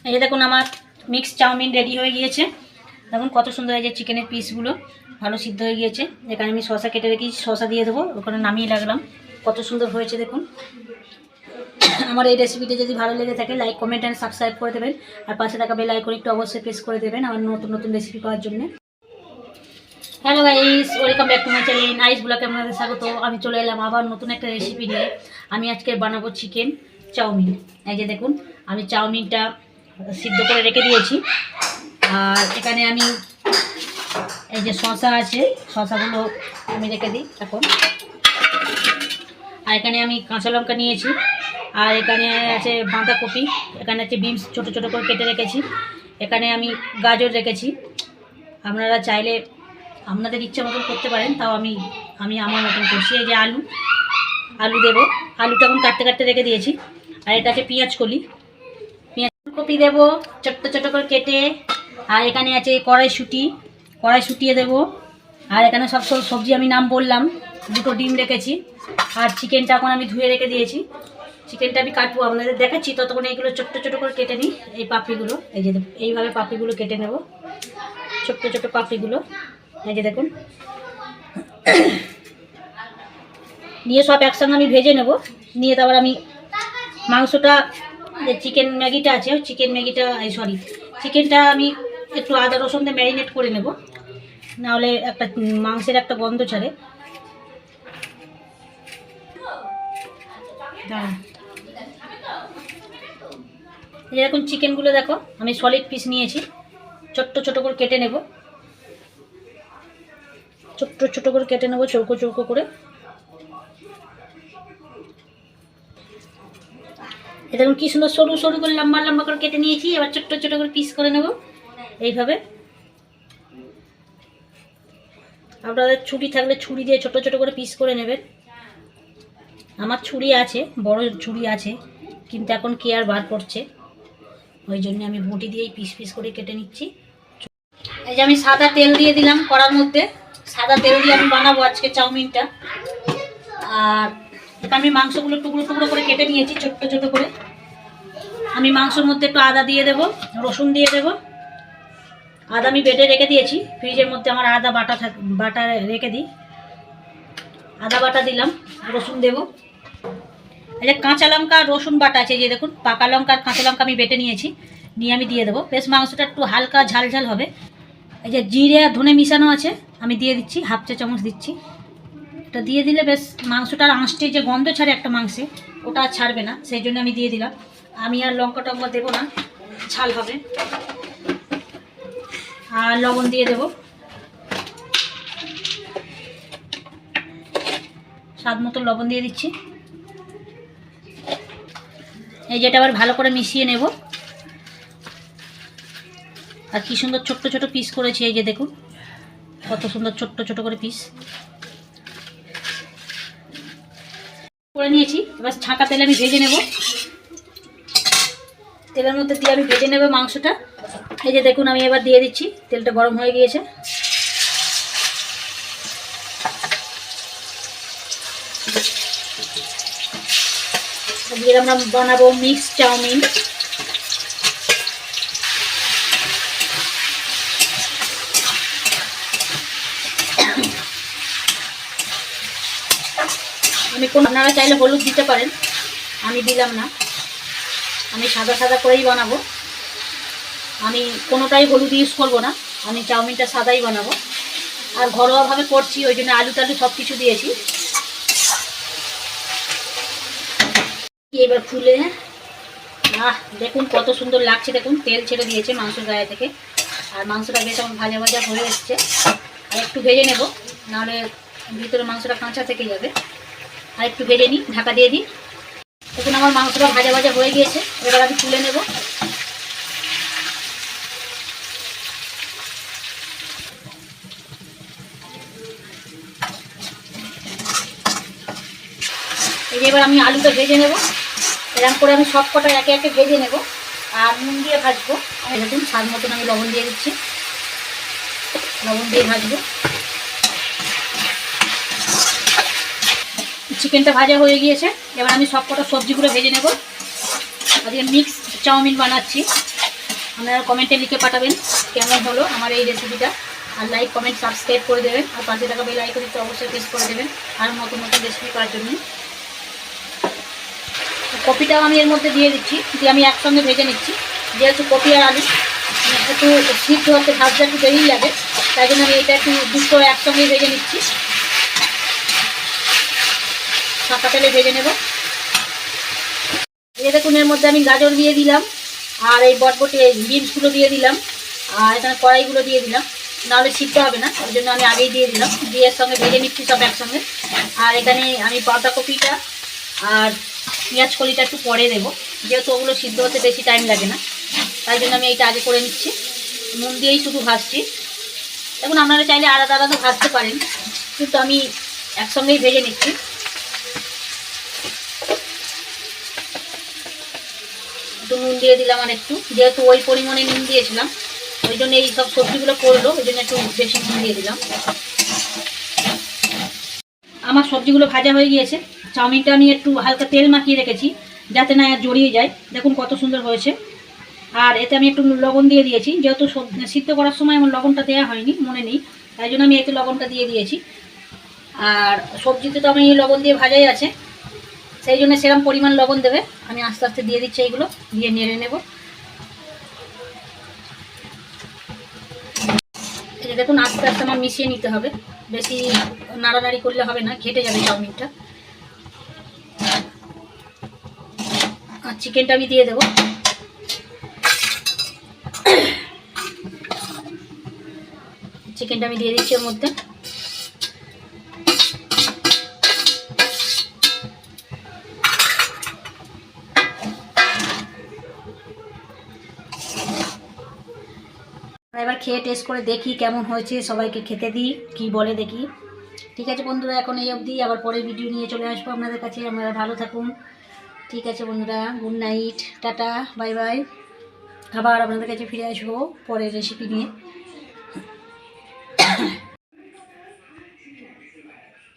এই যে দেখুন আমার মিক্স চাউমিন রেডি হয়ে গিয়েছে। দেখুন কত সুন্দর এই যে চিকেনের পিসগুলো ভালো সিদ্ধ হয়ে গিয়েছে। এখানে আমি শসা কেটে রেখেছি, শসা দিয়ে দেবো, ওখানে নামিয়ে রাখলাম। কত সুন্দর হয়েছে দেখুন। আমার এই রেসিপিটা যদি ভালো লেগে থাকে লাইক কমেন্ট অ্যান্ড সাবস্ক্রাইব করে দেবেন, আর পাশে থাকা বেল আইকন একটু অবশ্যই প্রেস করে দেবেন আমার নতুন নতুন রেসিপি পাওয়ার জন্য। Hello guys, welcome back to my channel nice ব্লগে আপনাদের স্বাগত। আমি চলে এলাম আবার নতুন একটা রেসিপি নিয়ে। আমি আজকে বানাবো চিকেন চাউমিন। এই যে দেখুন আমি চাউমিনটা সিদ্ধ করে রেখে দিয়েছি, আর এখানে আমি এই যে শসা আছে, শসাগুলো আমি রেখে দিই এখন। আর এখানে আমি কাঁচা লঙ্কা নিয়েছি, আর এখানে আছে বাঁধাকপি, এখানে আছে বিনস ছোটো ছোটো করে কেটে রেখেছি, এখানে আমি গাজর রেখেছি। আপনারা চাইলে আপনাদের ইচ্ছা মতন করতে পারেন, তাও আমি আমার মতন করছি। এই যে আলু দেবো, আলুটা এখন কাটতে কাটতে রেখে দিয়েছি। আর এটা আছে পেঁয়াজ কপি দেবো ছোট্ট ছোটো করে কেটে। আর এখানে আছে কড়াইশুঁটিয়ে দেবো। আর এখানে সব সবজি আমি নাম বললাম, দুটো ডিম রেখেছি। আর চিকেনটা এখন আমি ধুয়ে রেখে দিয়েছি, চিকেনটা আমি কাটবো আপনাদের দেখাচ্ছি। ততক্ষণ এইগুলো ছোট্ট ছোটো করে কেটে নিই। এই পাপড়িগুলো এই যে এইভাবে পাপড়িগুলো কেটে নেব, ছোট্ট ছোটো পাপড়িগুলো এই যে দেখুন। নিয়ে সব একসঙ্গে আমি ভেজে নেব। নিয়ে তারপর আমি মাংসটা, চিকেন ম্যাগিটা আছে, চিকেনটা আমি একটু আদা রসুন দিয়ে ম্যারিনেট করে নেব, নাহলে একটা মাংসের একটা গন্ধ ছাড়ে। এরকম চিকেনগুলো দেখো আমি সলিড পিস নিয়েছি, ছোট্ট ছোটো করে কেটে নেব, ছোট্ট ছোটো করে কেটে নেবো চৌকো চৌকো করে। এটা কি সুন্দর সরু সরু করে লম্বা লম্বা করে কেটে নিয়েছি। এবার ছোট্ট ছোটো করে পিস করে নেব এইভাবে। আপনাদের ছুরি থাকলে ছুরি দিয়ে ছোট ছোট করে পিস করে নেবেন। আমার ছুরি আছে, বড় ছুরি আছে, কিন্তু এখন কে আর বার করছে, ওই জন্য আমি বটি দিয়েই পিস পিস করে কেটে নিচ্ছি। এই যে আমি সাদা তেল দিয়ে দিলাম কড়ার মধ্যে, সাদা তেল দিয়ে আমি বানাবো আজকে চাউমিনটা। আর আমি মাংসগুলো টুকরো টুকরো করে কেটে নিয়েছি ছোট্ট ছোট করে। আমি মাংসের মধ্যে একটু আদা দিয়ে দেবো, রসুন দিয়ে দেবো। আদা আমি বেটে রেখে দিয়েছি ফ্রিজের মধ্যে, আমার আদা বাটা রেখে দিই। আদা বাটা দিলাম, রসুন দেবো। এই যে কাঁচা লঙ্কা রসুন বাটা আছে, যে দেখুন পাকা লঙ্কা আর কাঁচা লঙ্কা আমি বেটে নিয়েছি, নিয়ে আমি দিয়ে দেবো। বেশ মাংসটা একটু হালকা ঝাল ঝাল হবে। এই যে জিরে আর ধনে মিশানো আছে, আমি দিয়ে দিচ্ছি, হাফ চা চামচ দিচ্ছি। এটা দিয়ে দিলে বেশ মাংসটার আঁশটে যে গন্ধ ছাড়ে একটা মাংসে, ওটা আর ছাড়বে না, সেই জন্য আমি দিয়ে দিলাম। আমি আর লঙ্কা টঙ্কা দেবো না, ঝাল হবে। আর লবণ দিয়ে দেবো স্বাদ মতো, লবণ দিয়ে দিচ্ছি। এই যেটা আবার ভালো করে মিশিয়ে নেব। আর কি সুন্দর ছোট্ট ছোট পিস করেছি, এই যে দেখুন কত সুন্দর ছোট্ট ছোট করে পিস করে নিয়েছি। এবার ছাঁকা তেলে আমি ভেজে নেব, তেলের মধ্যে দিয়ে আমি ভেজে নেব মাংসটা। এই যে দেখুন আমি এবার দিয়ে দিচ্ছি, তেলটা গরম হয়ে গিয়েছে। দিয়ে আমরা বানাবো মিক্স চাউমিন। আপনারা চাইলে হলুদ দিতে পারেন, আমি দিলাম না, আমি সাদা সাদা করেই বানাবো। আমি কোনোটাই হলুদ ইউজ করবো না, আমি চাউমিনটা সাদাই বানাবো। আর ঘরোয়াভাবে করছি, ওই জন্য আলু টালু সব কিছু দিয়েছি। এবার ফুলে দেখুন কত সুন্দর লাগছে, দেখুন তেল ছেড়ে দিয়েছে মাংসের গায়ে থেকে। আর মাংসটা বেশ এখন ভাজা ভাজা হয়ে এসছে। আর একটু ভেজে নেব, নাহলে ভিতরে মাংসটা কাঁচা থেকে যাবে। আর একটু ভেজে নিই, ঢাকা দিয়ে দিই। দেখুন আমার মাংসটা ভাজা ভাজা হয়ে গিয়েছে, এবার আমি তুলে নেব। এই যে এবার আমি আলুটা ভেজে নেব, এরকম করে আমি সব কটা একে একে ভেজে নেব। আর নুন দিয়ে ভাজবো। দেখুন স্বাদ মতন আমি লবণ দিয়ে দিচ্ছি, লবণ দিয়ে ভাজবো। চিকেনটা ভাজা হয়ে গিয়েছে, এবার আমি সব কটা সবজিগুলো ভেজে নেব। আজকে মিক্স চাউমিন বানাচ্ছি। আপনারা কমেন্টে লিখে পাঠাবেন কেমন হলো আমার এই রেসিপিটা। আর লাইক কমেন্ট সাবস্ক্রাইব করে দেবেন, আর পাশে থাকা বেল আইকনটা অবশ্যই প্রেস করে দেবেন আর নতুন নতুন রেসিপি করার জন্য। কপিটাও আমি এর মধ্যে দিয়ে দিচ্ছি, দিয়ে আমি একসঙ্গে ভেজে নিচ্ছি। যেহেতু কপি আর আলু একটু সিদ্ধ হতে ভাজতে একটু দেরি লাগে, তাই জন্য আমি এটা একটু দুটো একসঙ্গে ভেজে নিচ্ছি। সাদা তেলে ভেজে নেব। এই দেখুন এর মধ্যে আমি গাজর দিয়ে দিলাম, আর এই বটবটি বিনসগুলো দিয়ে দিলাম, আর এখানে কড়াইগুলো দিয়ে দিলাম, নাহলে সিদ্ধ হবে না, ওই জন্য আমি আগেই দিয়ে দিলাম। দিয়ে এর সঙ্গে ভেজে নিচ্ছি সব একসঙ্গে। আর এখানে আমি বাঁধাকপিটা আর পেঁয়াজ কলিটা একটু পরে দেবো, যেহেতু ওগুলো সিদ্ধ হতে বেশি টাইম লাগে না, তাই জন্য আমি এইটা আগে করে নিচ্ছি। নুন দিয়েই শুধু ভাজছি। দেখুন আপনারা চাইলে আলাদা আলাদা ভাজতে পারেন, কিন্তু আমি একসঙ্গেই ভেজে নিচ্ছি। একটু নুন দিয়ে দিলাম, আর একটু, যেহেতু ওই পরিমাণে নুন দিয়েছিলাম, ওই জন্য এই সব সবজিগুলো করলো, ওই জন্য একটু বেশি নুন দিয়ে দিলাম। আমার সবজিগুলো ভাজা হয়ে গিয়েছে। চাউমিনটা আমি একটু হালকা তেল মাখিয়ে রেখেছি যাতে না আর জড়িয়ে যায়। দেখুন কত সুন্দর হয়েছে। আর এতে আমি একটু লবণ দিয়ে দিয়েছি, যেহেতু সিদ্ধ করার সময় আমার লবণটা দেওয়া হয়নি, মনে নেই, তাই জন্য আমি এতে লবণটা দিয়ে দিয়েছি। আর সবজিতে তো আমি লবণ দিয়ে ভাজাই আছে, সেই জন্য সেরকম পরিমাণ লবণ দেবে। আমি আস্তে আস্তে দিয়ে দিচ্ছি, এইগুলো দিয়ে নেড়ে নেব। এই যে দেখুন আস্তে আস্তে আমার মিশিয়ে নিতে হবে, বেশি নাড়ানাড়ি করলে হবে না, ঘেটে যাবে চাউমিনটা। আর চিকেনটা আমি দিয়ে দেবো। চিকেনটা আমি দিয়ে দিচ্ছি এর মধ্যে। এবার খেয়ে টেস্ট করে দেখি কেমন হয়েছে, সবাইকে খেতে দিই, কি বলে দেখি। ঠিক আছে বন্ধুরা, এখন এই অবধি, আবার পরের ভিডিও নিয়ে চলে আসবো আপনাদের কাছে। আপনারা ভালো থাকুন। ঠিক আছে বন্ধুরা, good night, tata, bye bye. আবার আপনাদের কাছে ফিরে আসবো পরের রেসিপি নিয়ে।